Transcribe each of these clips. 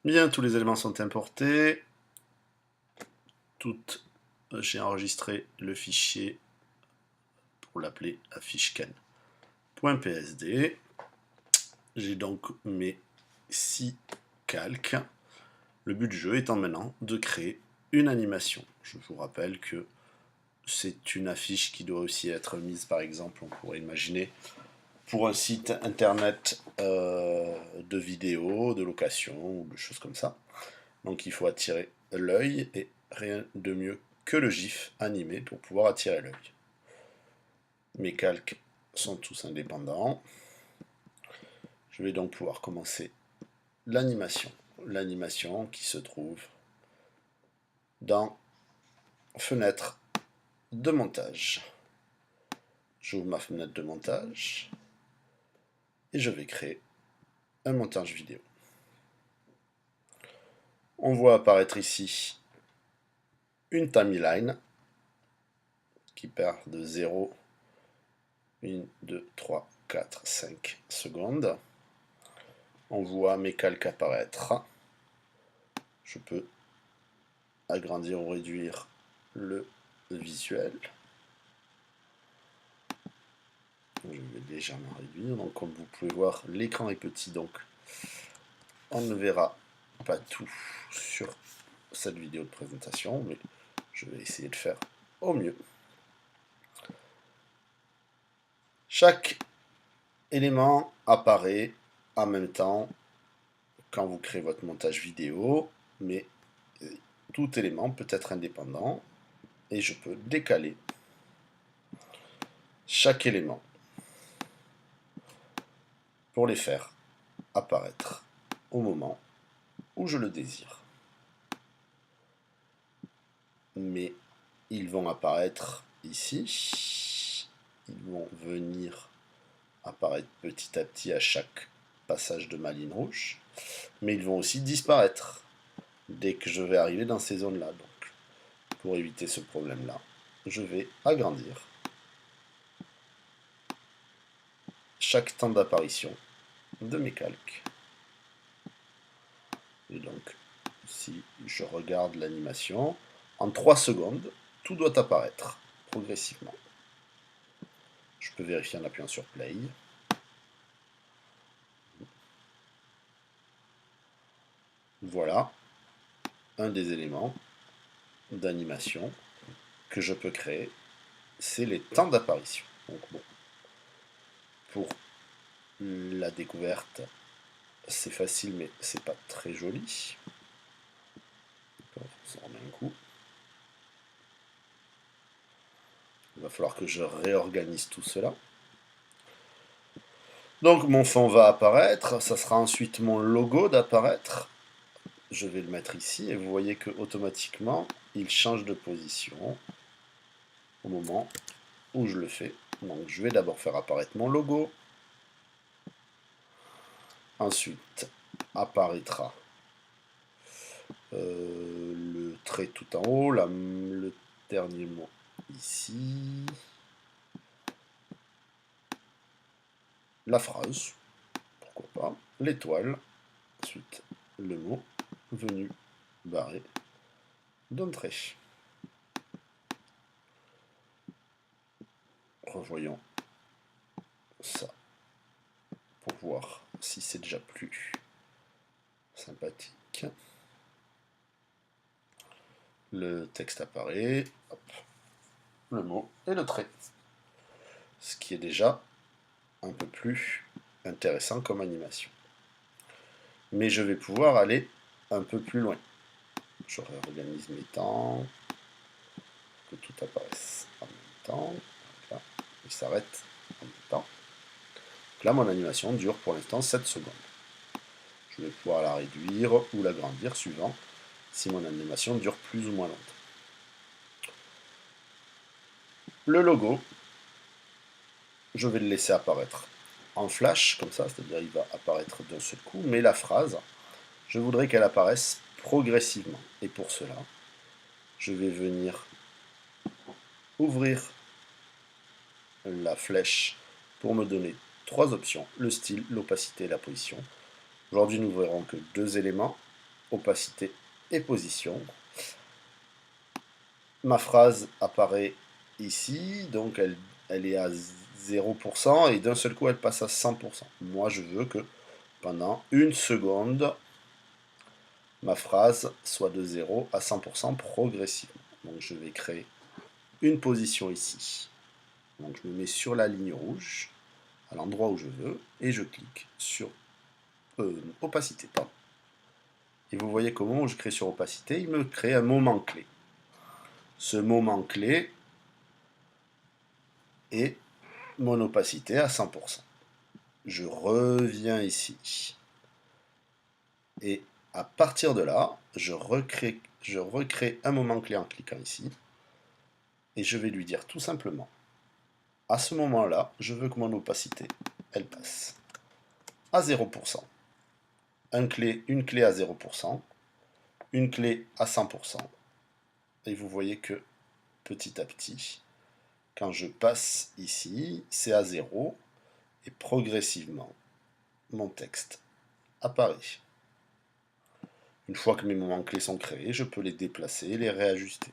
Bien, tous les éléments sont importés. J'ai enregistré le fichier pour l'appeler affichecan.psd. J'ai donc mes 6 calques. Le but du jeu étant maintenant de créer une animation. Je vous rappelle que c'est une affiche qui doit aussi être mise, par exemple, on pourrait imaginer, pour un site internet de vidéo, de location ou de choses comme ça. Donc il faut attirer l'œil et rien de mieux que le GIF animé pour pouvoir attirer l'œil. Mes calques sont tous indépendants. Je vais donc pouvoir commencer l'animation. L'animation qui se trouve dans fenêtre de montage. J'ouvre ma fenêtre de montage et je vais créer un montage vidéo. On voit apparaître ici une timeline qui part de 0, 1, 2, 3, 4, 5 secondes. On voit mes calques apparaître. Je peux agrandir ou réduire le visuel. Je vais légèrement réduire. Donc comme vous pouvez voir, l'écran est petit, donc on ne verra pas tout sur cette vidéo de présentation, mais je vais essayer de faire au mieux. Chaque élément apparaît en même temps quand vous créez votre montage vidéo, mais tout élément peut être indépendant et je peux décaler chaque élément pour les faire apparaître au moment où je le désire. Mais ils vont apparaître ici, ils vont venir apparaître petit à petit à chaque passage de ma ligne rouge, mais ils vont aussi disparaître dès que je vais arriver dans ces zones-là. Donc, pour éviter ce problème-là, je vais agrandir chaque temps d'apparition de mes calques. Et donc, si je regarde l'animation, en 3 secondes, tout doit apparaître progressivement. Je peux vérifier en appuyant sur Play. Voilà un des éléments d'animation que je peux créer, c'est les temps d'apparition. Donc bon, pour la découverte, c'est facile, mais c'est pas très joli. Ça remet un coup. Il va falloir que je réorganise tout cela. Donc mon fond va apparaître, ça sera ensuite mon logo d'apparaître. Je vais le mettre ici et vous voyez que automatiquement il change de position au moment où je le fais. Donc je vais d'abord faire apparaître mon logo. Ensuite apparaîtra le trait tout en haut, le dernier mot ici, la phrase, pourquoi pas, l'étoile, ensuite le mot venu barré d'entrée. Revoyons ça pour voir si c'est déjà plus sympathique. Le texte apparaît, hop, le mot et le trait. Ce qui est déjà un peu plus intéressant comme animation. Mais je vais pouvoir aller un peu plus loin. Je réorganise mes temps, que tout apparaisse en même temps. Là, il s'arrête en même temps. Donc là, mon animation dure pour l'instant 7 secondes. Je vais pouvoir la réduire ou l'agrandir suivant si mon animation dure plus ou moins longtemps. Le logo, je vais le laisser apparaître en flash, comme ça, c'est-à-dire il va apparaître d'un seul coup, mais la phrase, je voudrais qu'elle apparaisse progressivement. Et pour cela, je vais venir ouvrir la flèche pour me donner 3 options, le style, l'opacité et la position. Aujourd'hui, nous verrons que 2 éléments. opacité et position. Ma phrase apparaît ici, donc elle est à 0% et d'un seul coup elle passe à 100%. Moi je veux que pendant une seconde, ma phrase soit de 0 à 100% progressivement. Donc je vais créer une position ici. Donc je me mets sur la ligne rouge, à l'endroit où je veux, et je clique sur opacité. Pardon. Et vous voyez comment je crée sur opacité, il me crée un moment clé. Ce moment clé est mon opacité à 100%. Je reviens ici. Et à partir de là, je recrée un moment clé en cliquant ici. Et je vais lui dire tout simplement, à ce moment-là, je veux que mon opacité, elle passe à 0%. Une clé à 0%, une clé à 100%. Et vous voyez que petit à petit, quand je passe ici, c'est à 0. Et progressivement, mon texte apparaît. Une fois que mes moments clés sont créés, je peux les déplacer et les réajuster.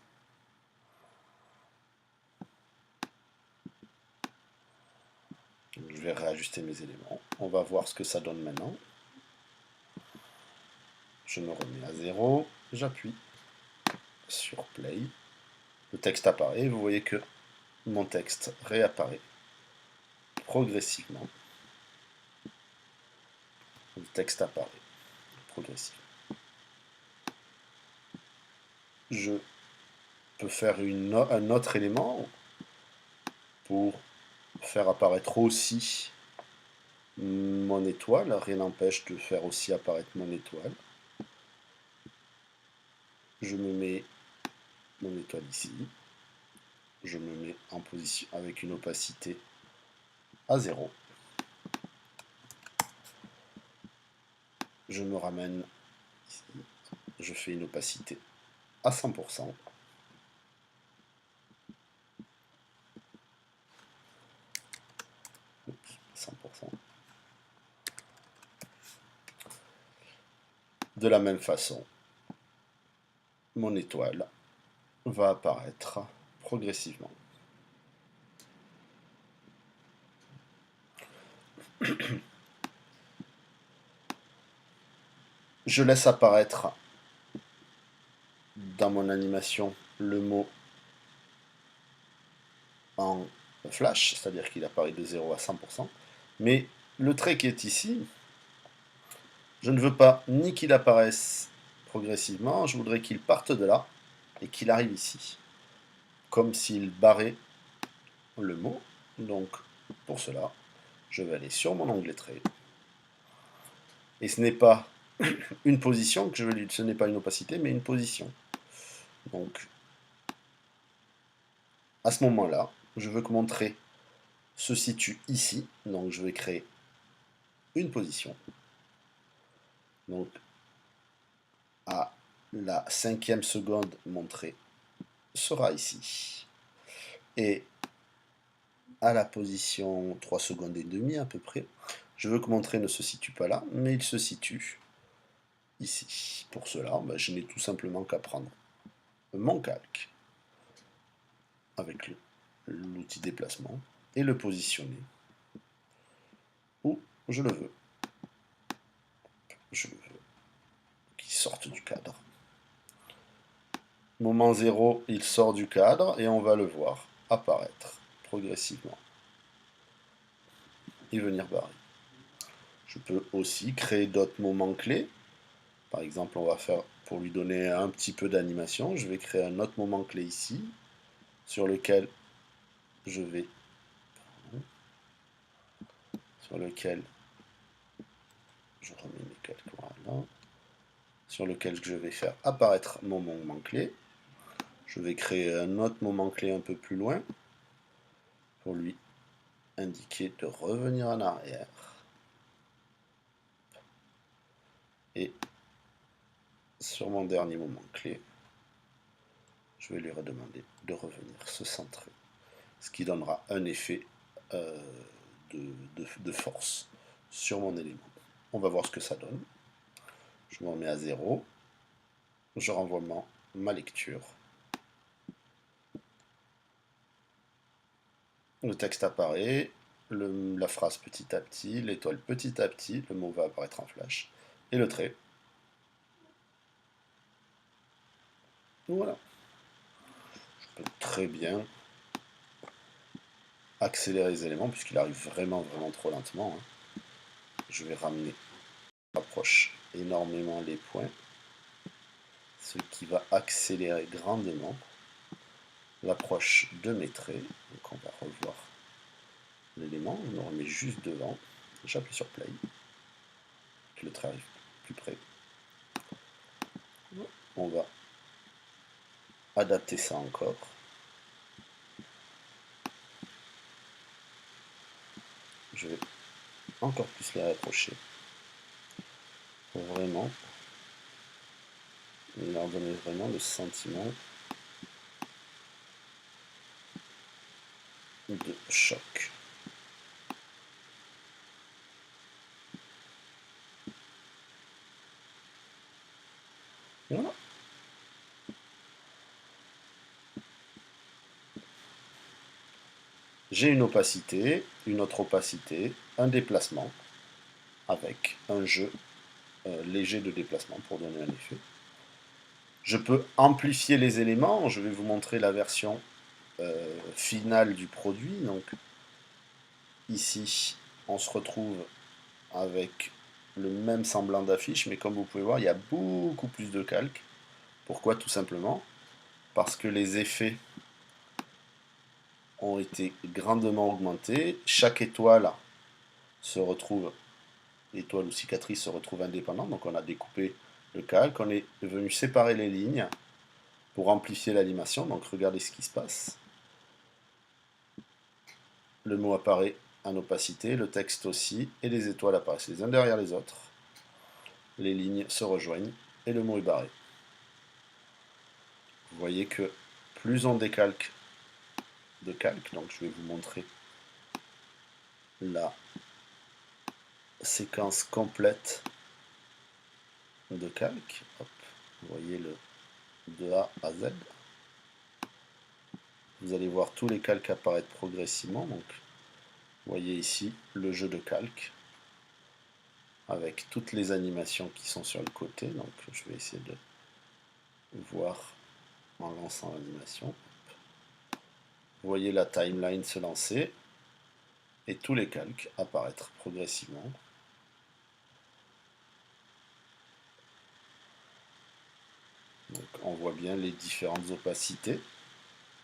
Donc, je vais réajuster mes éléments. On va voir ce que ça donne maintenant. Je me remets à 0, j'appuie sur Play. Le texte apparaît, vous voyez que mon texte réapparaît progressivement. Le texte apparaît progressivement. Je peux faire un autre élément pour faire apparaître aussi mon étoile. Rien n'empêche de faire aussi apparaître mon étoile. Je me mets mon étoile ici. Je me mets en position avec une opacité à 0. Je me ramène ici. Je fais une opacité à 100%. Oups, 100%. De la même façon, mon étoile va apparaître progressivement. Je laisse apparaître dans mon animation le mot en flash, c'est-à-dire qu'il apparaît de 0 à 100%. Mais le trait qui est ici, je ne veux pas ni qu'il apparaisse progressivement, je voudrais qu'il parte de là et qu'il arrive ici, comme s'il barrait le mot. Donc, pour cela, je vais aller sur mon onglet trait. Et ce n'est pas une position que je veux lui, ce n'est pas une opacité, mais une position. Donc, à ce moment-là, je veux que mon trait se situe ici. Donc, je vais créer une position. Donc, à la 5e seconde, mon trait sera ici. Et à la position 3 secondes et demie à peu près, je veux que mon trait ne se situe pas là, mais il se situe ici. Pour cela, je n'ai tout simplement qu'à prendre mon calque avec l'outil déplacement et le positionner où je le veux. Je le veux qu'il sorte du cadre. Moment 0, il sort du cadre et on va le voir apparaître progressivement et venir barrer. Je peux aussi créer d'autres moments clés. Par exemple, on va faire, pour lui donner un petit peu d'animation, je vais créer un autre moment clé ici, sur lequel je vais, sur lequel je remets mes calques, voilà, sur lequel je vais faire apparaître mon moment clé. Je vais créer un autre moment clé un peu plus loin, pour lui indiquer de revenir en arrière. Et sur mon dernier moment clé, je vais lui redemander de revenir se centrer, ce qui donnera un effet de force sur mon élément. On va voir ce que ça donne. Je me remets à 0, je renvoie ma lecture. Le texte apparaît, la phrase petit à petit, l'étoile petit à petit, le mot va apparaître en flash, et le trait. Voilà. Je peux très bien accélérer les éléments, puisqu'il arrive vraiment trop lentement. Je vais ramener, rapproche énormément les points, ce qui va accélérer grandement l'approche de mes traits. Donc on va revoir l'élément, on le remet juste devant, j'appuie sur play, le trait arrive plus près. On va adapter ça encore. Je vais encore plus les rapprocher pour vraiment leur donner vraiment le sentiment de choc. Voilà. J'ai une opacité, une autre opacité, un déplacement avec un jeu léger de déplacement pour donner un effet. Je peux amplifier les éléments, je vais vous montrer la version finale du produit. Donc ici, on se retrouve avec le même semblant d'affiche, mais comme vous pouvez voir, il y a beaucoup plus de calque. Pourquoi? Tout simplement parce que les effets ont été grandement augmentés. Chaque étoile se retrouve, étoile ou cicatrice se retrouve indépendante, donc on a découpé le calque, on est venu séparer les lignes pour amplifier l'animation. Donc regardez ce qui se passe. Le mot apparaît en opacité, le texte aussi, et les étoiles apparaissent les uns derrière les autres. Les lignes se rejoignent et le mot est barré. Vous voyez que plus on décalque de calque, donc je vais vous montrer la séquence complète de calque. Hop, vous voyez le de A à Z. Vous allez voir tous les calques apparaître progressivement. Donc, vous voyez ici le jeu de calque avec toutes les animations qui sont sur le côté. Donc, je vais essayer de voir en lançant l'animation. Vous voyez la timeline se lancer et tous les calques apparaître progressivement. Donc, on voit bien les différentes opacités,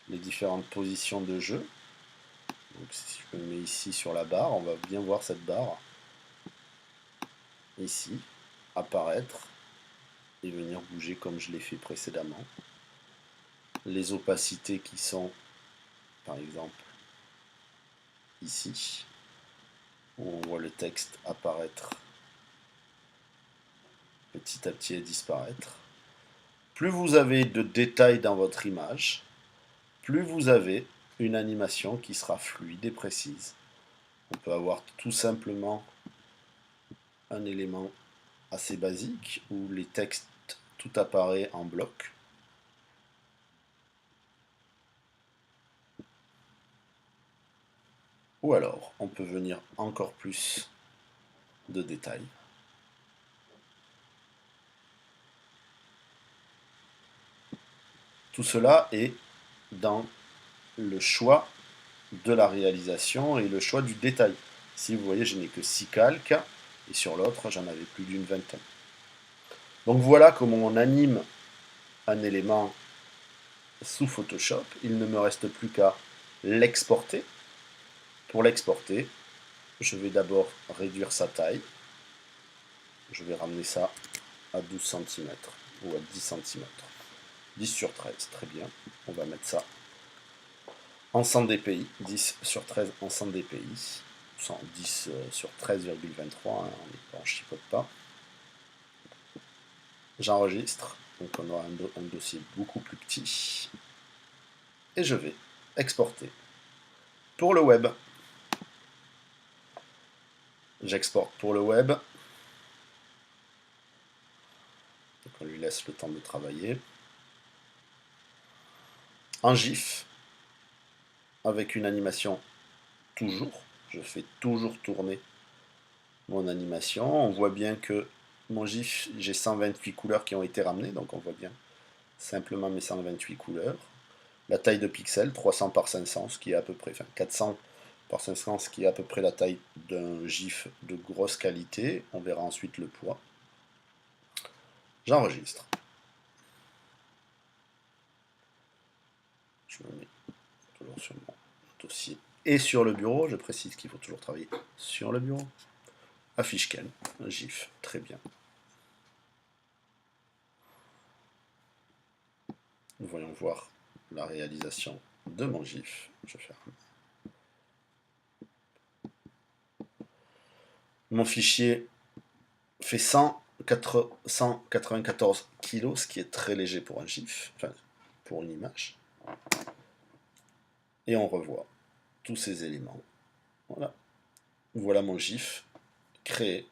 les différentes positions de jeu. Donc, si je me mets ici sur la barre, on va bien voir cette barre ici apparaître et venir bouger comme je l'ai fait précédemment. Les opacités qui sont, par exemple, ici, où on voit le texte apparaître petit à petit et disparaître. Plus vous avez de détails dans votre image, plus vous avez une animation qui sera fluide et précise. On peut avoir tout simplement un élément assez basique où les textes, tout apparaît en bloc. Ou alors, on peut venir encore plus de détails. Tout cela est dans le choix de la réalisation et le choix du détail. Ici, vous voyez, je n'ai que 6 calques, et sur l'autre, j'en avais plus d'une vingtaine. Donc voilà comment on anime un élément sous Photoshop. Il ne me reste plus qu'à l'exporter. Pour l'exporter, je vais d'abord réduire sa taille. Je vais ramener ça à 12 cm ou à 10 cm. 10 sur 13, très bien. On va mettre ça en 100 dpi, 10 sur 13 en 100 dpi, 10 sur 13,23, hein, on ne chipote pas. J'enregistre, donc on aura un dossier beaucoup plus petit. Et je vais exporter. Pour le web, j'exporte pour le web. Donc On lui laisse le temps de travailler. En GIF, avec une animation toujours, je fais toujours tourner mon animation. On voit bien que mon GIF, j'ai 128 couleurs qui ont été ramenées, donc on voit bien simplement mes 128 couleurs. La taille de pixels, 300 par 500, ce qui est à peu près, enfin 400 par 500, ce qui est à peu près la taille d'un GIF de grosse qualité. On verra ensuite le poids. J'enregistre. Je me mets toujours sur mon dossier et sur le bureau. Je précise qu'il faut toujours travailler sur le bureau. Affiche Ken, un GIF, très bien. Nous voyons voir la réalisation de mon GIF. Je ferme. Mon fichier fait 194 kg, ce qui est très léger pour un GIF, enfin pour une image. Et on revoit tous ces éléments. Voilà. Voilà mon GIF créé